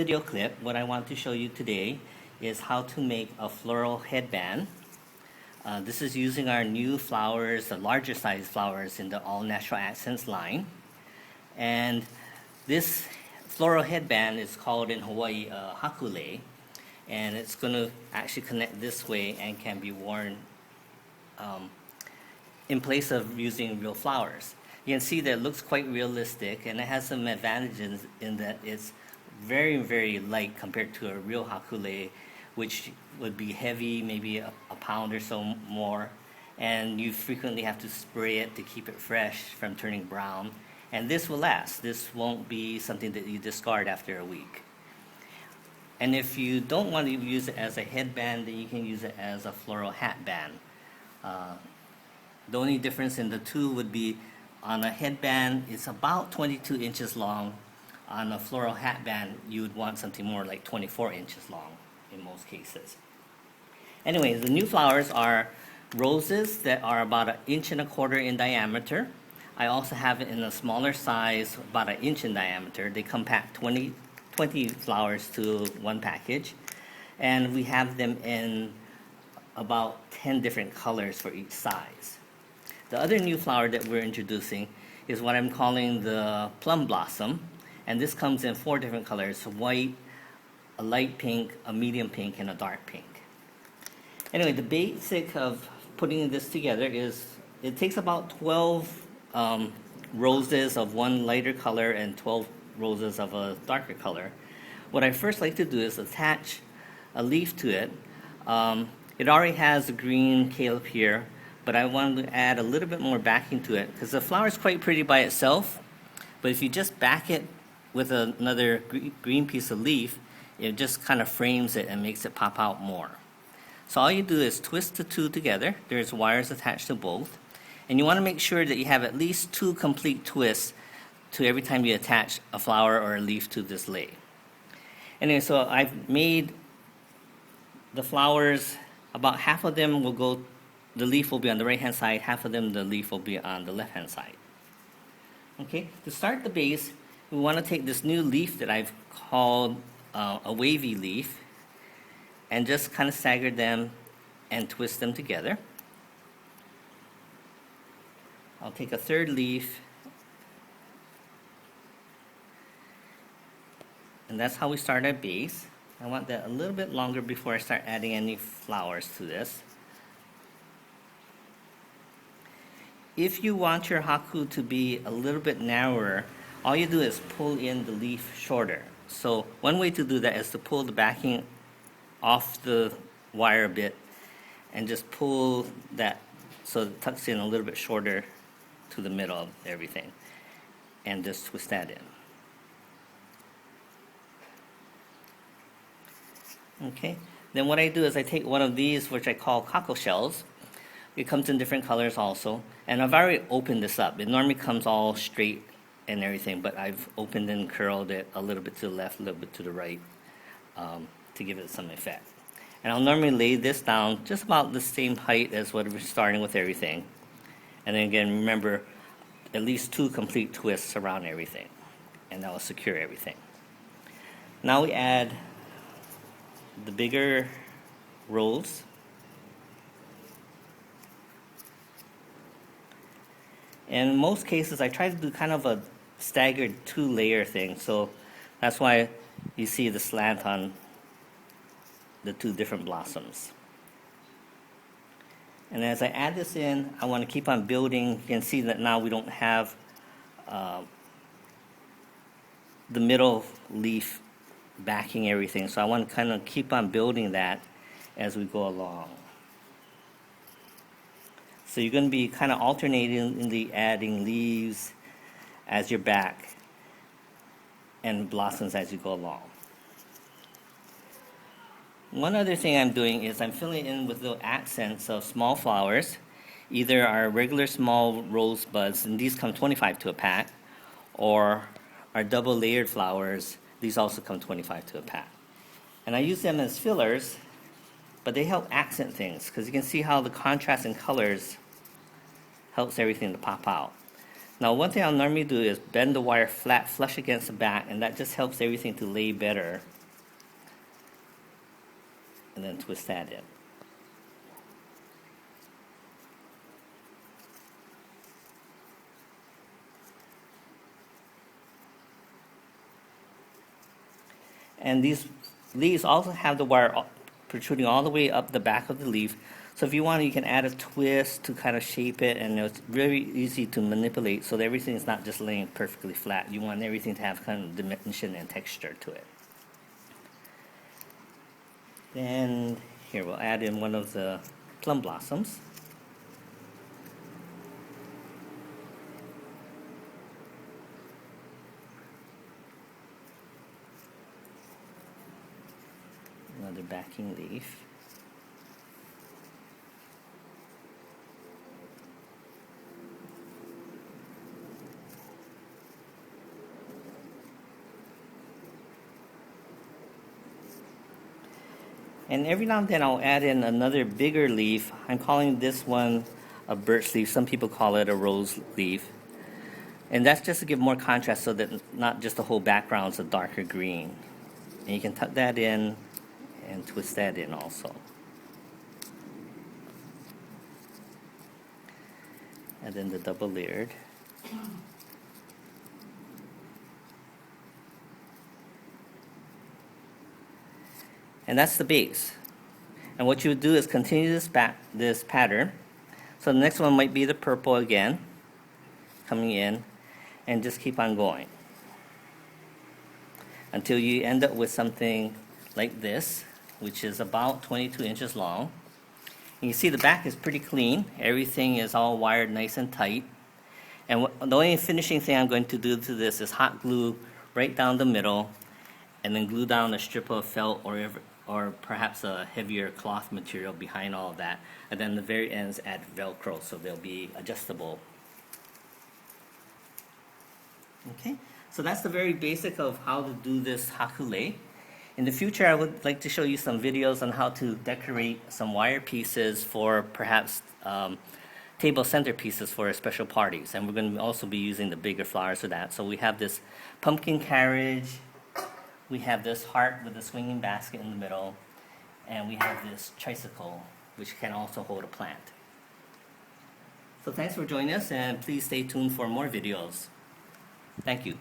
video clip, what I want to show you today is how to make a floral headband. This is using our new flowers, the larger size flowers in the All Natural Accents line. And this floral headband is called in Hawaii Haku Lei. And it's going to actually connect this way and can be worn in place of using real flowers. You can see that it looks quite realistic, and it has some advantages in that it's very, very light compared to a real Haku Lei, which would be heavy, maybe a pound or so more, and you frequently have to spray it to keep it fresh from turning brown. And this will last. This won't be something that you discard after a week. And if you don't want to use it as a headband, then you can use it as a floral hat band. The only difference in the two would be on a headband, it's about 22 inches long. On a floral hat band, you would want something more like 24 inches long in most cases. Anyway, the new flowers are roses that are about 1.25 inches in diameter. I also have it in a smaller size, about 1 inch in diameter. They compact 20 flowers to one package. And we have them in about 10 different colors for each size. The other new flower that we're introducing is what I'm calling the plum blossom. And this comes in 4 different colors: white, a light pink, a medium pink, and a dark pink. Anyway, the basic of putting this together is it takes about 12 roses of one lighter color and 12 roses of a darker color. What I first like to do is attach a leaf to it. It already has a green calyp here, but I wanted to add a little bit more backing to it because the flower is quite pretty by itself, but if you just back it with another green piece of leaf, it just kind of frames it and makes it pop out more. So all you do is twist the two together. There's wires attached to both. And you want to make sure that you have at least 2 complete twists to every time you attach a flower or a leaf to this lei. Anyway, so I've made the flowers, about half of them will go, the leaf will be on the right hand side, half of them the leaf will be on the left hand side. Okay, to start the base, we want to take this new leaf that I've called a wavy leaf and just kind of stagger them and twist them together. I'll take a third leaf, and that's how we start our base. I want that a little bit longer before I start adding any flowers to this. If you want your haku to be a little bit narrower, all you do is pull in the leaf shorter. So one way to do that is to pull the backing off the wire a bit and just pull that so it tucks in a little bit shorter to the middle of everything, and just twist that in. Okay, then what I do is I take one of these, which I call cockle shells. It comes in different colors also, and I've already opened this up. It normally comes all straight and everything, but I've opened and curled it a little bit to the left, a little bit to the right, to give it some effect. And I'll normally lay this down just about the same height as what we're starting with everything. And then again, remember, at least 2 complete twists around everything, and that will secure everything. Now we add the bigger rolls. In most cases, I try to do kind of a staggered 2-layer thing, so that's why you see the slant on the 2 different blossoms. And as I add this in, I want to keep on building. You can see that now we don't have the middle leaf backing everything, so I want to kind of keep on building that as we go along. So you're going to be kind of alternating in the adding leaves as you're back and blossoms as you go along. One other thing I'm doing is I'm filling in with little accents of small flowers, either our regular small rose buds, and these come 25 to a pack, or our double layered flowers. These also come 25 to a pack. And I use them as fillers, but they help accent things because you can see how the contrast in colors helps everything to pop out. Now, one thing I'll normally do is bend the wire flat, flush against the back, and that just helps everything to lay better and then twist that in. And these leaves also have the wire protruding all the way up the back of the leaf. So if you want, you can add a twist to kind of shape it, and it's very easy to manipulate so that everything is not just laying perfectly flat. You want everything to have kind of dimension and texture to it. Then here we'll add in one of the plum blossoms. Another backing leaf. And every now and then I'll add in another bigger leaf. I'm calling this one a birch leaf. Some people call it a rose leaf. And that's just to give more contrast so that not just the whole background is a darker green. And you can tuck that in and twist that in also. And then the double layered. And that's the base. And what you would do is continue this pattern. So the next one might be the purple again, coming in, and just keep on going until you end up with something like this, which is about 22 inches long. And you see the back is pretty clean. Everything is all wired nice and tight. And the only finishing thing I'm going to do to this is hot glue right down the middle, and then glue down a strip of felt or perhaps a heavier cloth material behind all of that. And then the very ends add Velcro, so they'll be adjustable. Okay, so that's the very basic of how to do this Haku Lei. In the future, I would like to show you some videos on how to decorate some wire pieces for perhaps table centerpieces for special parties. And we're going to also be using the bigger flowers for that. So we have this pumpkin carriage, we have this heart with a swinging basket in the middle, and we have this tricycle, which can also hold a plant. So thanks for joining us, and please stay tuned for more videos. Thank you.